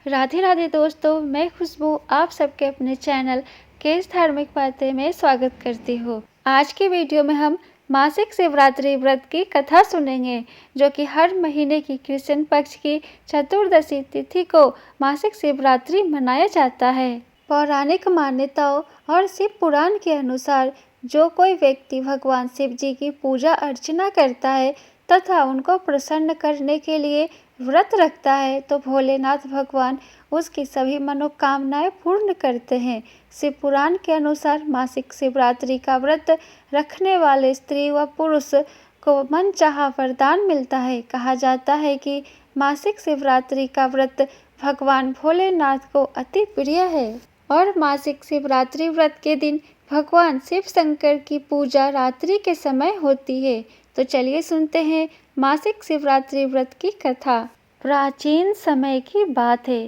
राधे राधे दोस्तों, मैं खुशबू आप सबके अपने चैनल केस धार्मिक बातें में स्वागत करती हूँ। आज की वीडियो में हम मासिक शिवरात्रि व्रत की कथा सुनेंगे, जो कि हर महीने की कृष्ण पक्ष की चतुर्दशी तिथि को मासिक शिवरात्रि मनाया जाता है। पौराणिक मान्यताओं और शिव पुराण के अनुसार जो कोई व्यक्ति भगवान शिव जी की पूजा अर्चना करता है तथा उनको प्रसन्न करने के लिए व्रत रखता है तो भोलेनाथ भगवान उसकी सभी मनोकामनाएं पूर्ण करते हैं। शिव पुराण के अनुसार मासिक शिवरात्रि का व्रत रखने वाले स्त्री व पुरुष को मनचाहा वरदान मिलता है। कहा जाता है कि मासिक शिवरात्रि का व्रत भगवान भोलेनाथ को अति प्रिय है और मासिक शिवरात्रि व्रत के दिन भगवान शिव शंकर की पूजा रात्रि के समय होती है। तो चलिए सुनते हैं मासिक शिवरात्रि व्रत की कथा। प्राचीन समय की बात है।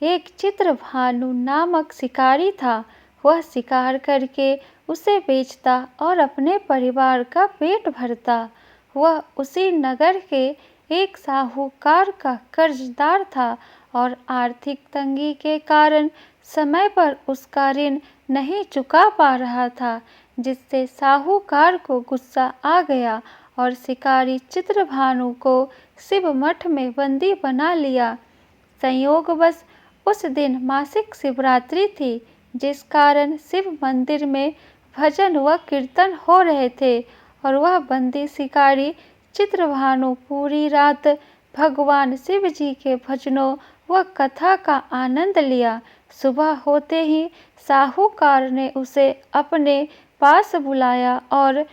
एक चित्रभानु नामक शिकारी था। वह शिकार करके उसे बेचता और अपने परिवार का पेट भरता। वह उसी नगर के एक साहूकार का कर्जदार था और आर्थिक तंगी के कारण समय पर उसका ऋण नहीं चुका पा रहा था, जिससे साहूकार को गुस्सा आ गया और शिकारी चित्रभानु को शिव मठ में बंदी बना लिया। संयोगवश उस दिन मासिक शिवरात्रि थी, जिस कारण शिव मंदिर में भजन व कीर्तन हो रहे थे और वह बंदी शिकारी चित्रभानु पूरी रात भगवान शिव जी के भजनों व कथा का आनंद लिया। सुबह होते ही साहूकार ने उसे अपने पास बुलाया और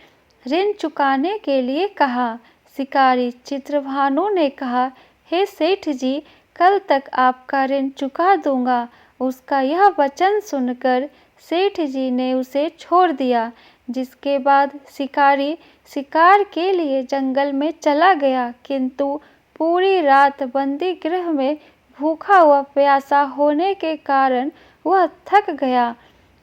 ऋण चुकाने के लिए कहा। शिकारी चित्रभानु ने कहा, हे सेठ जी, कल तक आपका ऋण चुका दूंगा। उसका यह वचन सुनकर सेठ जी ने उसे छोड़ दिया, जिसके बाद शिकारी शिकार के लिए जंगल में चला गया, किंतु पूरी रात बंदी गृह में भूखा व प्यासा होने के कारण वह थक गया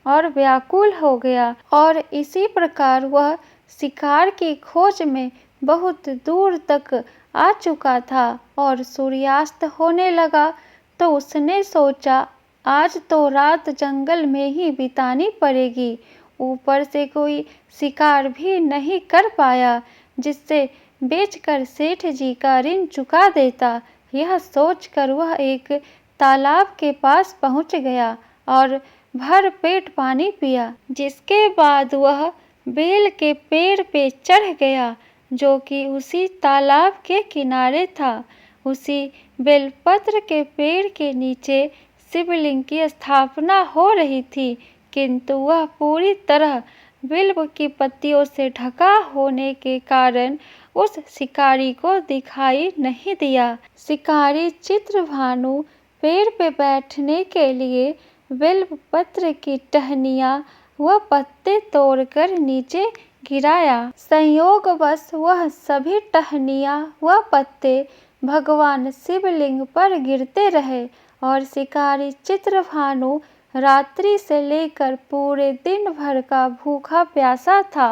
और व्याकुल हो गया और इसी प्रकार वह शिकार की खोज में बहुत दूर तक आ चुका था और सूर्यास्त होने लगा तो उसने सोचा, आज तो रात जंगल में ही बितानी पड़ेगी। ऊपर से कोई शिकार भी नहीं कर पाया जिससे बेचकर सेठ जी का ऋण चुका देता। यह सोचकर वह एक तालाब के पास पहुंच गया और भर पेट पानी पिया, जिसके बाद वह बेल के पेड़ पे चढ़ गया, जो कि उसी तालाब के किनारे था। उसी बेलपत्र के पेड़ के नीचे शिवलिंग की स्थापना हो रही थी, किंतु वह पूरी तरह बिल्व की पत्तियों से ढका होने के कारण उस शिकारी को दिखाई नहीं दिया। शिकारी चित्रभानु पेड़ पे बैठने के लिए बिल्व पत्र की टहनियाँ व पत्ते तोड़कर नीचे गिराया। संयोगवश वह सभी टहनियाँ व पत्ते भगवान शिवलिंग पर गिरते रहे और शिकारी चित्रभानु रात्रि से लेकर पूरे दिन भर का भूखा प्यासा था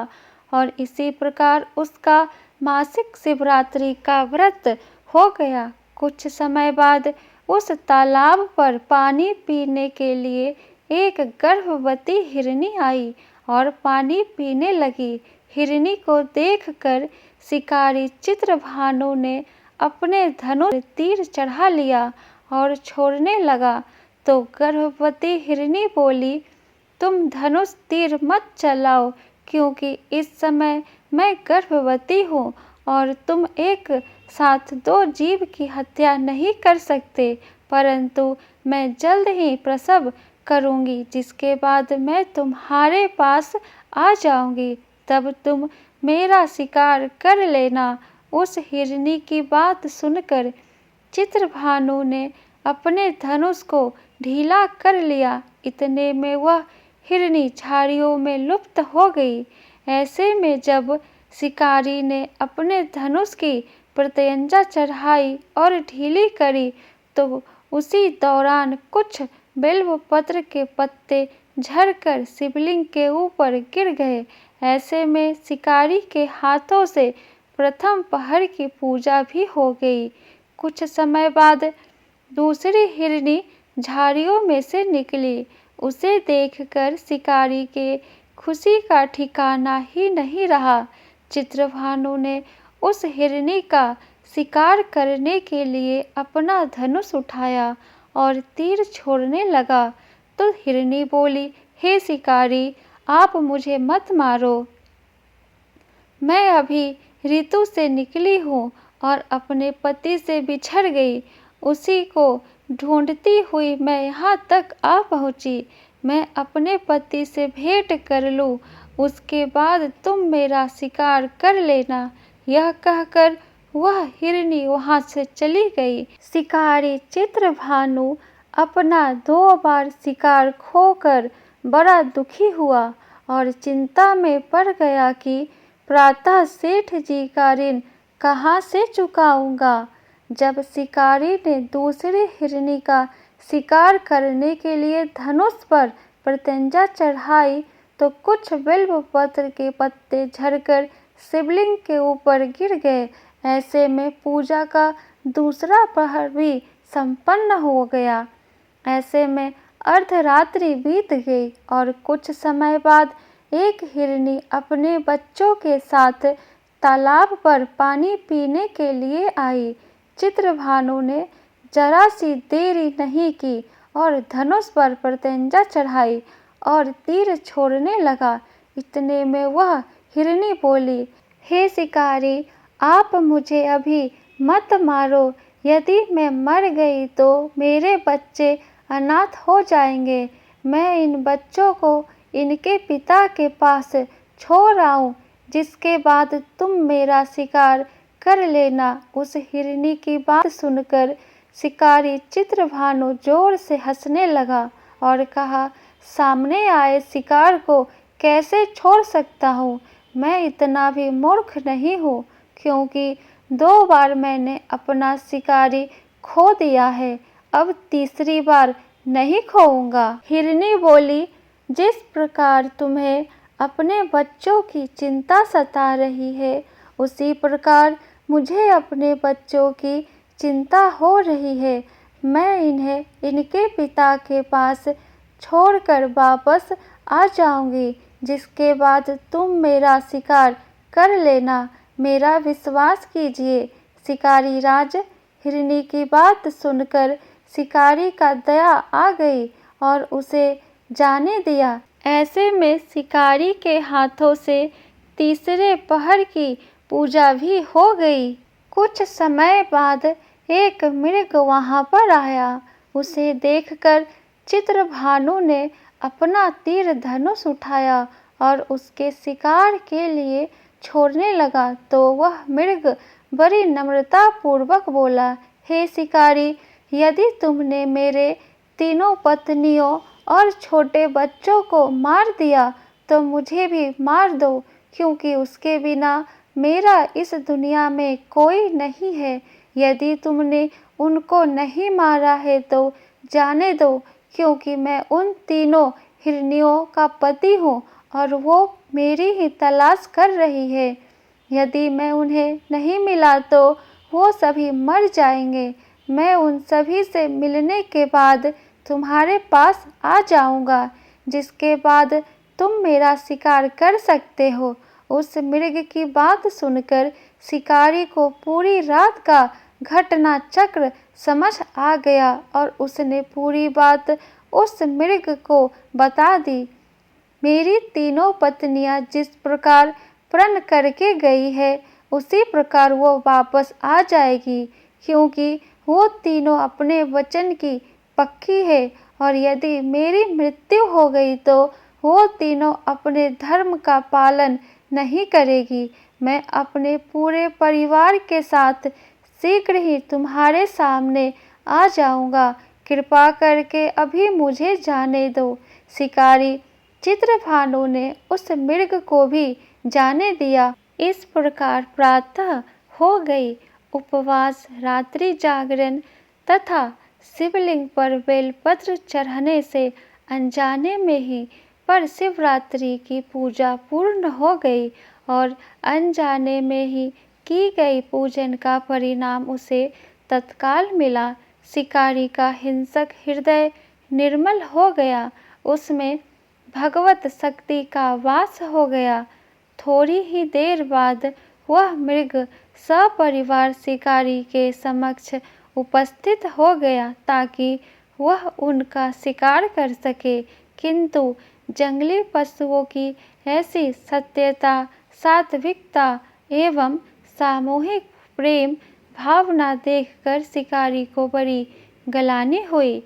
और इसी प्रकार उसका मासिक शिवरात्रि का व्रत हो गया। कुछ समय बाद उस तालाब पर पानी पीने के लिए एक गर्भवती हिरनी आई और पानी पीने लगी। हिरनी को देखकर शिकारी चित्रभानु ने अपने धनुष तीर चढ़ा लिया और छोड़ने लगा, तो गर्भवती हिरनी बोली, तुम धनुष तीर मत चलाओ, क्योंकि इस समय मैं गर्भवती हूँ और तुम एक साथ दो जीव की हत्या नहीं कर सकते, परंतु मैं जल्द ही प्रसव करूँगी, जिसके बाद मैं तुम्हारे पास आ जाऊँगी, तब तुम मेरा शिकार कर लेना। उस हिरनी की बात सुनकर चित्रभानु ने अपने धनुष को ढीला कर लिया। इतने में वह हिरनी झाड़ियों में लुप्त हो गई। ऐसे में जब शिकारी ने अपने धनुष की प्रत्यंचा चढ़ाई और ढीली करी तो उसी दौरान कुछ बिल्व पत्र के पत्ते झड़कर शिवलिंग के ऊपर गिर गए। ऐसे में शिकारी के हाथों से प्रथम पहर की पूजा भी हो गई। कुछ समय बाद दूसरी हिरनी झाड़ियों में से निकली। उसे देखकर शिकारी के खुशी का ठिकाना ही नहीं रहा। चित्रभानु ने उस हिरनी का शिकार करने के लिए अपना धनुष उठाया और तीर छोड़ने लगा तो हिरनी बोली, हे शिकारी, आप मुझे मत मारो। मैं अभी ऋतु से निकली हूँ और अपने पति से बिछड़ गई। उसी को ढूंढती हुई मैं यहाँ तक आ पहुँची। मैं अपने पति से भेंट कर लूँ, उसके बाद तुम मेरा शिकार कर लेना। यह कहकर वह हिरनी वहाँ से चली गई। शिकारी चित्रभानु अपना 2 बार शिकार खोकर बड़ा दुखी हुआ और चिंता में पड़ गया कि प्रातः सेठ जी का ऋण कहाँ से चुकाऊंगा। जब शिकारी ने दूसरी हिरनी का शिकार करने के लिए धनुष पर प्रत्यंचा चढ़ाई तो कुछ बिल्व पत्र के पत्ते झड़कर शिवलिंग के ऊपर गिर गए। ऐसे में पूजा का दूसरा पहर भी संपन्न हो गया। ऐसे में अर्धरात्रि बीत गई और कुछ समय बाद एक हिरनी अपने बच्चों के साथ तालाब पर पानी पीने के लिए आई। चित्रभानु ने जरा सी देरी नहीं की और धनुष पर प्रत्यंचा चढ़ाई और तीर छोड़ने लगा। इतने में वह हिरनी बोली, हे शिकारी, आप मुझे अभी मत मारो। यदि मैं मर गई तो मेरे बच्चे अनाथ हो जाएंगे। मैं इन बच्चों को इनके पिता के पास छोड़ आऊँ, जिसके बाद तुम मेरा शिकार कर लेना। उस हिरनी की बात सुनकर शिकारी चित्रभानु जोर से हंसने लगा और कहा, सामने आए शिकार को कैसे छोड़ सकता हूँ। मैं इतना भी मूर्ख नहीं हूँ, क्योंकि 2 बार मैंने अपना शिकारी खो दिया है। अब तीसरी बार नहीं खोऊंगा। हिरनी बोली, जिस प्रकार तुम्हें अपने बच्चों की चिंता सता रही है, उसी प्रकार मुझे अपने बच्चों की चिंता हो रही है। मैं इन्हें इनके पिता के पास छोड़कर वापस आ जाऊंगी, जिसके बाद तुम मेरा शिकार कर लेना। मेरा विश्वास कीजिए। शिकारी राज, हिरनी की बात सुनकर शिकारी का दया आ गई और उसे जाने दिया। ऐसे में शिकारी के हाथों से तीसरे पहर की पूजा भी हो गई। कुछ समय बाद एक मृग वहां पर आया। उसे देखकर चित्रभानु ने अपना तीर धनुष उठाया और उसके शिकार के लिए छोड़ने लगा तो वह मृग बड़ी नम्रता पूर्वक बोला, हे शिकारी, यदि तुमने मेरे 3 पत्नियों और छोटे बच्चों को मार दिया तो मुझे भी मार दो, क्योंकि उसके बिना मेरा इस दुनिया में कोई नहीं है। यदि तुमने उनको नहीं मारा है तो जाने दो, क्योंकि मैं उन 3 हिरनियों का पति हूँ और वो मेरी ही तलाश कर रही है। यदि मैं उन्हें नहीं मिला तो वो सभी मर जाएंगे। मैं उन सभी से मिलने के बाद तुम्हारे पास आ जाऊंगा, जिसके बाद तुम मेरा शिकार कर सकते हो। उस मृग की बात सुनकर शिकारी को पूरी रात का घटना चक्र समझ आ गया और उसने पूरी बात उस मृग को बता दी। मेरी 3 पत्नियां जिस प्रकार प्रण करके गई है, उसी प्रकार वो वापस आ जाएगी, क्योंकि वो तीनों अपने वचन की पक्की है। और यदि मेरी मृत्यु हो गई तो वो तीनों अपने धर्म का पालन नहीं करेगी। मैं अपने पूरे परिवार के साथ शीघ्र ही तुम्हारे सामने आ जाऊंगा। कृपा करके अभी मुझे जाने दो। शिकारी चित्रभानु ने उस मृग को भी जाने दिया। इस प्रकार प्रातः हो गई। उपवास, रात्रि जागरण तथा शिवलिंग पर बेलपत्र चढ़ाने से अनजाने में ही पर शिवरात्रि की पूजा पूर्ण हो गई और अनजाने में ही की गई पूजन का परिणाम उसे तत्काल मिला। शिकारी का हिंसक हृदय निर्मल हो गया, उसमें भगवत शक्ति का वास हो गया। थोड़ी ही देर बाद वह मृग सपरिवार शिकारी के समक्ष उपस्थित हो गया ताकि वह उनका शिकार कर सके, किंतु जंगली पशुओं की ऐसी सत्यता, सात्विकता एवं सामूहिक प्रेम भावना देखकर शिकारी को बड़ी ग्लानि हुई।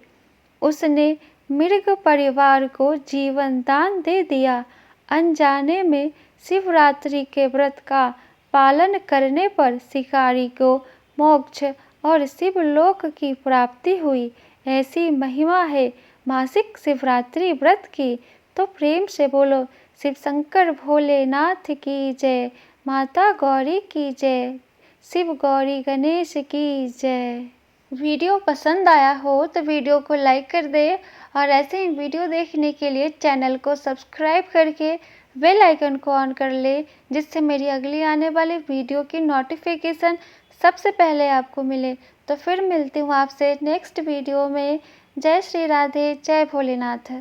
उसने मृग परिवार को जीवन दान दे दिया। अनजाने में शिवरात्रि के व्रत का पालन करने पर शिकारी को मोक्ष और शिवलोक की प्राप्ति हुई। ऐसी महिमा है मासिक शिवरात्रि व्रत की। तो प्रेम से बोलो शिव शंकर भोलेनाथ की जय, माता गौरी की जय, शिव गौरी गणेश की जय। वीडियो पसंद आया हो तो वीडियो को लाइक कर दे और ऐसे ही वीडियो देखने के लिए चैनल को सब्सक्राइब करके बेल आइकन को ऑन कर ले, जिससे मेरी अगली आने वाली वीडियो की नोटिफिकेशन सबसे पहले आपको मिले। तो फिर मिलती हूँ आपसे नेक्स्ट वीडियो में। जय श्री राधे, जय भोलेनाथ।